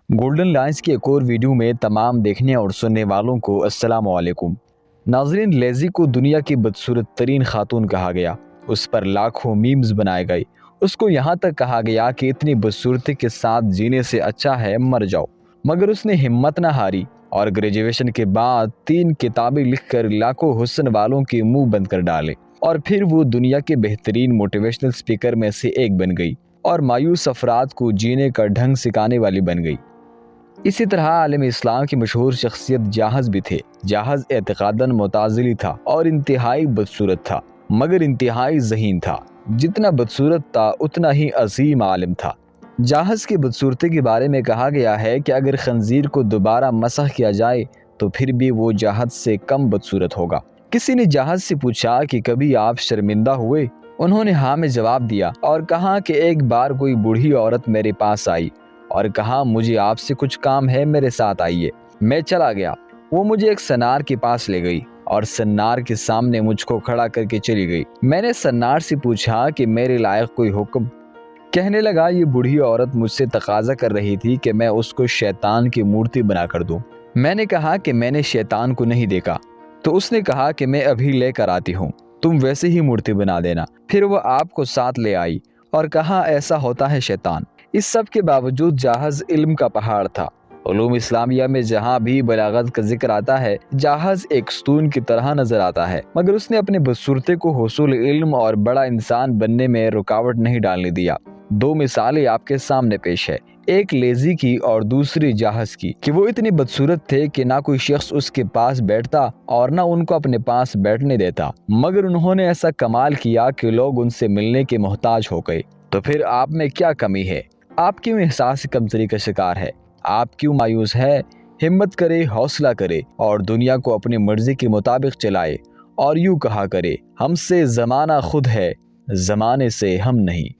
Golden lines کی ایک اور ویڈیو میں تمام دیکھنے اور سننے والوں کو السلام علیکم۔ ناظرین، لیزی کو دنیا کی بدصورت ترین خاتون کہا گیا، اس پر لاکھوں میمز بنائے گئے، اس کو یہاں تک کہا گیا کہ اتنی بدصورتی کے ساتھ جینے سے اچھا ہے مر جاؤ، مگر اس نے ہمت نہ ہاری اور گریجویشن کے بعد 3 کتابیں لکھ کر لاکھوں حسن والوں کے منہ بند کر ڈالے، اور پھر وہ دنیا کے بہترین موٹیویشنل سپیکر میں سے ایک بن گئی اور مایوس افراد کو جینے کا ڈھنگ سکھانے والی بن گئی۔ اسی طرح عالم اسلام کی مشہور شخصیت جاحظ بھی تھے۔ جاحظ اعتقاداً معتزلی تھا اور انتہائی بدصورت تھا، مگر انتہائی ذہین تھا۔ جتنا بدصورت تھا اتنا ہی عظیم عالم تھا۔ جاحظ کی بدصورتی کے بارے میں کہا گیا ہے کہ اگر خنزیر کو دوبارہ مسح کیا جائے تو پھر بھی وہ جاحظ سے کم بدصورت ہوگا۔ کسی نے جاحظ سے پوچھا کہ کبھی آپ شرمندہ ہوئے؟ انہوں نے ہاں میں جواب دیا اور کہا کہ ایک بار کوئی بوڑھی عورت میرے پاس آئی اور کہا مجھے آپ سے کچھ کام ہے، میرے ساتھ آئیے۔ میں چلا گیا۔ وہ مجھے ایک سنار کے پاس لے گئی اور سنار کے سامنے مجھ کو کھڑا کر کے چلی گئی۔ میں نے سنار سے پوچھا کہ میرے لائق کوئی حکم؟ کہنے لگا یہ بوڑھی عورت مجھ سے تقاضا کر رہی تھی کہ میں اس کو شیطان کی مورتی بنا کر دوں۔ میں نے کہا کہ میں نے شیطان کو نہیں دیکھا۔ تو اس نے کہا کہ میں ابھی لے کر آتی ہوں، تم ویسے ہی مورتی بنا دینا۔ پھر وہ آپ کو ساتھ لے آئی اور کہا ایسا ہوتا ہے شیطان۔ اس سب کے باوجود جاحظ علم کا پہاڑ تھا۔ علوم اسلامیہ میں جہاں بھی بلاغت کا ذکر آتا ہے، جاحظ ایک ستون کی طرح نظر آتا ہے، مگر اس نے اپنے بدصورتی کو حصول علم اور بڑا انسان بننے میں رکاوٹ نہیں ڈالنے دیا۔ 2 مثالیں آپ کے سامنے پیش ہے، ایک لیزی کی اور دوسری جاحظ کی، کہ وہ اتنی بدصورت تھے کہ نہ کوئی شخص اس کے پاس بیٹھتا اور نہ ان کو اپنے پاس بیٹھنے دیتا، مگر انہوں نے ایسا کمال کیا کہ لوگ ان سے ملنے کے محتاج ہو گئے۔ تو پھر آپ میں کیا کمی ہے؟ آپ کیوں احساس کمتری کا شکار ہے؟ آپ کیوں مایوس ہے؟ ہمت کرے، حوصلہ کرے اور دنیا کو اپنی مرضی کے مطابق چلائے، اور یوں کہا کرے ہم سے زمانہ خود ہے، زمانے سے ہم نہیں۔